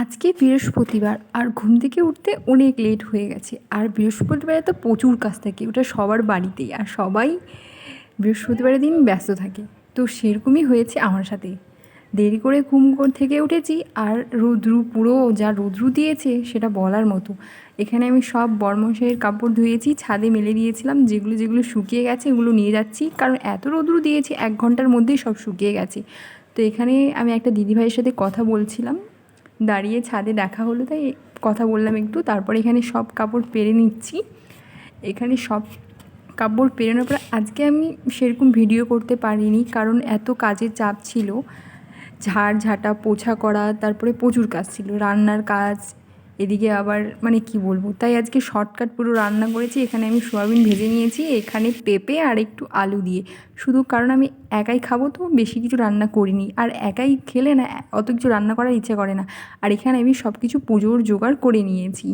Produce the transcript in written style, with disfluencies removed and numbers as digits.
আজকে বৃহস্পতিবার আর ঘুম থেকে উঠতে অনেক লেট হয়ে গেছে। আর বৃহস্পতিবারে তো প্রচুর কাজ থাকে, ওটা সবার বাড়িতেই, আর সবাই বৃহস্পতিবারের দিন ব্যস্ত থাকে। তো সেরকমই হয়েছে আমার সাথে। দেরি করে থেকে উঠেছি, আর রৌদ্রু পুরো যা রৌদ্রু দিয়েছে সেটা বলার মতো। এখানে আমি সব বরমশাইয়ের কাপড় ধুয়েছি, ছাদে মেলে দিয়েছিলাম, যেগুলো যেগুলো শুকিয়ে গেছে ওগুলো নিয়ে যাচ্ছি, কারণ এত রৌদ্রু দিয়েছে 1 ঘন্টার মধ্যেই সব শুকিয়ে গেছে। তো এখানে আমি একটা দিদিভাইয়ের সাথে কথা বলছিলাম, দাঁড়িয়ে ছাদে দেখা হলো, তাই কথা বললাম একটু। তারপরে এখানে সব কাপড় পেরে নিচ্ছি। এখানে সব কাপড় পেরানোর পর আজকে আমি সেরকম ভিডিও করতে পারিনি, কারণ এত কাজের চাপ ছিল। ঝাঁটা পোছা করা, তারপরে প্রচুর কাজ ছিল, রান্নার কাজ, এদিকে আবার মানে কি বলবো। তাই আজকে শর্টকাট পুরো রান্না করেছি। এখানে আমি সোয়াবিন ভেজে নিয়েছি, এখানে পেঁপে আর একটু আলু দিয়ে, শুধু কারণ আমি একাই খাবো তো বেশি কিছু রান্না করিনি। আর একাই খেলে না অত কিছু রান্না করার ইচ্ছে করে না। আর এখানে আমি সব কিছু পুজোর জোগাড় করে নিয়েছি।